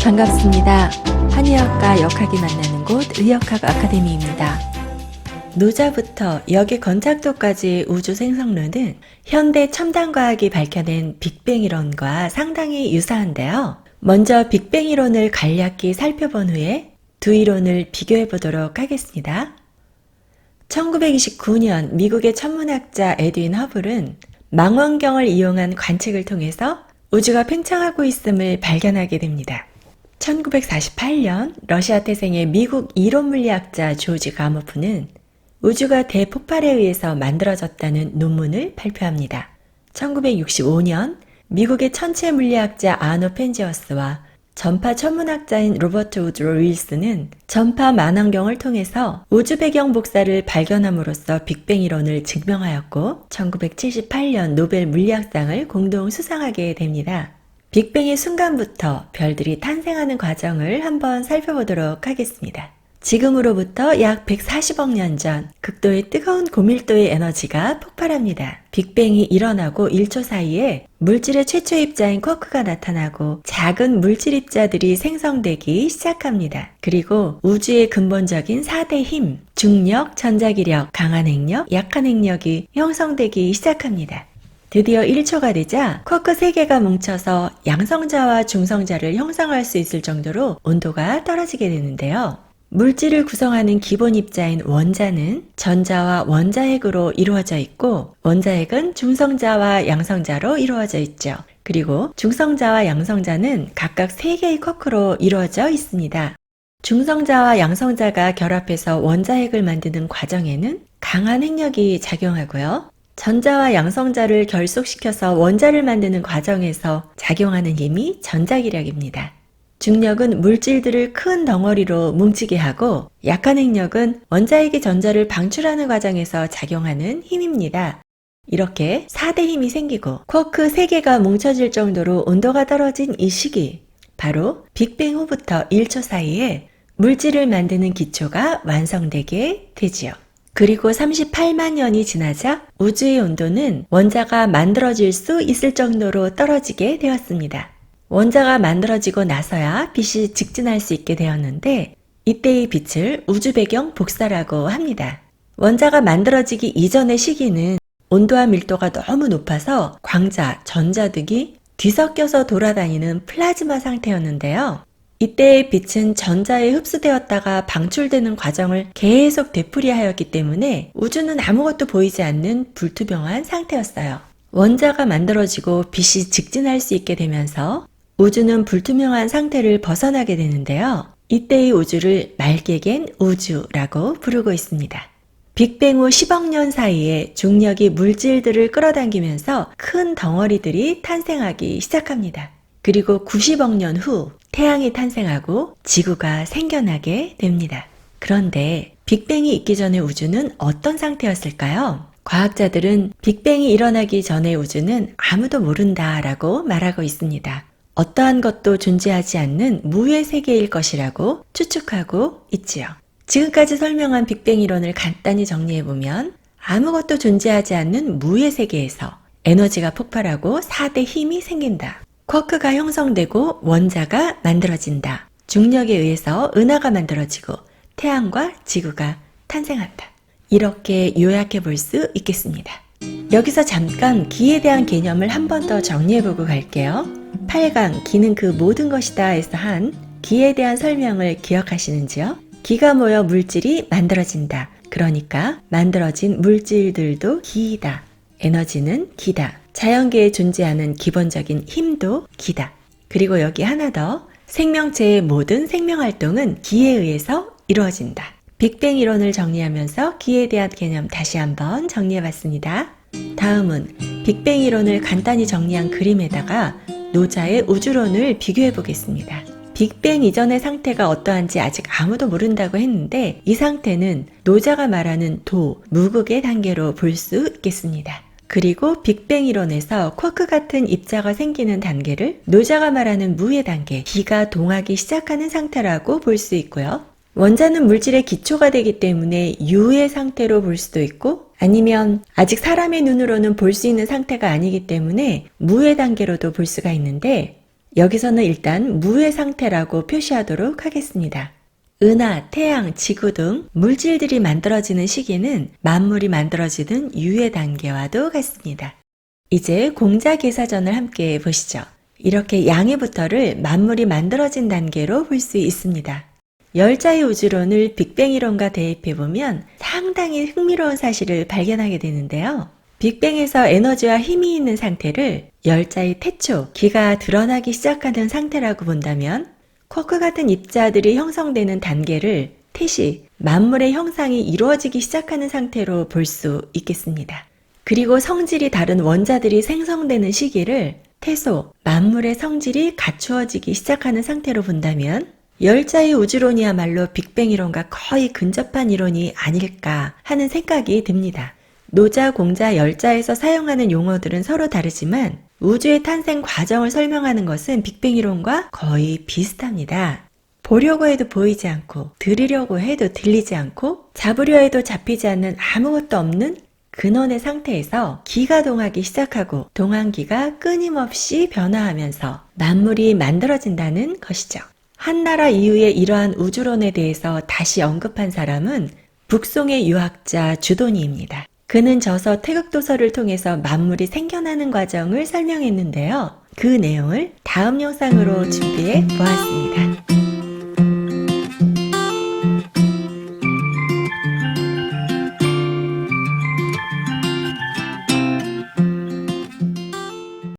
반갑습니다. 한의학과 역학이 만나는 곳 의역학 아카데미입니다. 노자부터 역의 건착도까지 우주 생성론은 현대 첨단과학이 밝혀낸 빅뱅 이론과 상당히 유사한데요. 먼저 빅뱅 이론을 간략히 살펴본 후에 두 이론을 비교해 보도록 하겠습니다. 1929년 미국의 천문학자 에드윈 허블은 망원경을 이용한 관측을 통해서 우주가 팽창하고 있음을 발견하게 됩니다. 1948년 러시아 태생의 미국 이론물리학자 조지 가모프는 우주가 대폭발에 의해서 만들어졌다는 논문을 발표합니다. 1965년 미국의 천체 물리학자 아노 펜지어스와 전파 천문학자인 로버트 우드로 윌슨은 전파 만원경을 통해서 우주 배경 복사를 발견함으로써 빅뱅 이론을 증명하였고 1978년 노벨 물리학상을 공동 수상하게 됩니다. 빅뱅의 순간부터 별들이 탄생하는 과정을 한번 살펴보도록 하겠습니다. 지금으로부터 약 140억 년 전 극도의 뜨거운 고밀도의 에너지가 폭발합니다. 빅뱅이 일어나고 1초 사이에 물질의 최초 입자인 쿼크가 나타나고 작은 물질 입자들이 생성되기 시작합니다. 그리고 우주의 근본적인 4대 힘, 중력, 전자기력, 강한 핵력, 약한 핵력이 형성되기 시작합니다. 드디어 1초가 되자 쿼크 3개가 뭉쳐서 양성자와 중성자를 형성할 수 있을 정도로 온도가 떨어지게 되는데요. 물질을 구성하는 기본 입자인 원자는 전자와 원자핵으로 이루어져 있고 원자핵은 중성자와 양성자로 이루어져 있죠. 그리고 중성자와 양성자는 각각 3개의 쿼크로 이루어져 있습니다. 중성자와 양성자가 결합해서 원자핵을 만드는 과정에는 강한 핵력이 작용하고요. 전자와 양성자를 결속시켜서 원자를 만드는 과정에서 작용하는 힘이 전자기력입니다. 중력은 물질들을 큰 덩어리로 뭉치게 하고 약한 핵력은 원자핵이 전자를 방출하는 과정에서 작용하는 힘입니다. 이렇게 4대 힘이 생기고 쿼크 3개가 뭉쳐질 정도로 온도가 떨어진 이 시기, 바로 빅뱅 후부터 1초 사이에 물질을 만드는 기초가 완성되게 되지요. 그리고 38만 년이 지나자 우주의 온도는 원자가 만들어질 수 있을 정도로 떨어지게 되었습니다. 원자가 만들어지고 나서야 빛이 직진할 수 있게 되었는데 이때의 빛을 우주 배경 복사라고 합니다. 원자가 만들어지기 이전의 시기는 온도와 밀도가 너무 높아서 광자, 전자 등이 뒤섞여서 돌아다니는 플라즈마 상태였는데요. 이때의 빛은 전자에 흡수되었다가 방출되는 과정을 계속 되풀이하였기 때문에 우주는 아무것도 보이지 않는 불투명한 상태였어요. 원자가 만들어지고 빛이 직진할 수 있게 되면서 우주는 불투명한 상태를 벗어나게 되는데요. 이때의 우주를 말게겐 우주라고 부르고 있습니다. 빅뱅 후 10억 년 사이에 중력이 물질들을 끌어당기면서 큰 덩어리들이 탄생하기 시작합니다. 그리고 90억 년 후 태양이 탄생하고 지구가 생겨나게 됩니다. 그런데 빅뱅이 있기 전의 우주는 어떤 상태였을까요? 과학자들은 빅뱅이 일어나기 전의 우주는 아무도 모른다라고 말하고 있습니다. 어떠한 것도 존재하지 않는 무의 세계일 것이라고 추측하고 있지요. 지금까지 설명한 빅뱅 이론을 간단히 정리해보면 아무것도 존재하지 않는 무의 세계에서 에너지가 폭발하고 4대 힘이 생긴다. 쿼크가 형성되고 원자가 만들어진다. 중력에 의해서 은하가 만들어지고 태양과 지구가 탄생한다. 이렇게 요약해 볼 수 있겠습니다. 여기서 잠깐 기에 대한 개념을 한 번 더 정리해보고 갈게요. 8강 기는 그 모든 것이다 에서 한 기에 대한 설명을 기억하시는지요? 기가 모여 물질이 만들어진다. 그러니까 만들어진 물질들도 기이다. 에너지는 기다. 자연계에 존재하는 기본적인 힘도 기다. 그리고 여기 하나 더, 생명체의 모든 생명활동은 기에 의해서 이루어진다. 빅뱅 이론을 정리하면서 기에 대한 개념 다시 한번 정리해봤습니다. 다음은 빅뱅 이론을 간단히 정리한 그림에다가 노자의 우주론을 비교해보겠습니다. 빅뱅 이전의 상태가 어떠한지 아직 아무도 모른다고 했는데 이 상태는 노자가 말하는 도, 무극의 단계로 볼 수 있겠습니다. 그리고 빅뱅 이론에서 쿼크 같은 입자가 생기는 단계를 노자가 말하는 무의 단계, 기가 동하기 시작하는 상태라고 볼 수 있고요. 원자는 물질의 기초가 되기 때문에 유의 상태로 볼 수도 있고 아니면 아직 사람의 눈으로는 볼 수 있는 상태가 아니기 때문에 무의 단계로도 볼 수가 있는데 여기서는 일단 무의 상태라고 표시하도록 하겠습니다. 은하, 태양, 지구 등 물질들이 만들어지는 시기는 만물이 만들어지는 유의 단계와도 같습니다. 이제 공자계사전을 함께 보시죠. 이렇게 양해부터를 만물이 만들어진 단계로 볼 수 있습니다. 열자의 우주론을 빅뱅이론과 대입해보면 상당히 흥미로운 사실을 발견하게 되는데요. 빅뱅에서 에너지와 힘이 있는 상태를 열자의 태초, 기가 드러나기 시작하는 상태라고 본다면 쿼크 같은 입자들이 형성되는 단계를 태시, 만물의 형상이 이루어지기 시작하는 상태로 볼 수 있겠습니다. 그리고 성질이 다른 원자들이 생성되는 시기를 태소, 만물의 성질이 갖추어지기 시작하는 상태로 본다면 열자의 우주론이야말로 빅뱅이론과 거의 근접한 이론이 아닐까 하는 생각이 듭니다. 노자, 공자, 열자에서 사용하는 용어들은 서로 다르지만 우주의 탄생 과정을 설명하는 것은 빅뱅이론과 거의 비슷합니다. 보려고 해도 보이지 않고, 들으려고 해도 들리지 않고, 잡으려 해도 잡히지 않는 아무것도 없는 근원의 상태에서 기가 동하기 시작하고 동항기가 끊임없이 변화하면서 만물이 만들어진다는 것이죠. 한나라 이후에 이러한 우주론에 대해서 다시 언급한 사람은 북송의 유학자 주돈이입니다. 그는 저서 태극도서를 통해서 만물이 생겨나는 과정을 설명했는데요. 그 내용을 다음 영상으로 준비해 보았습니다.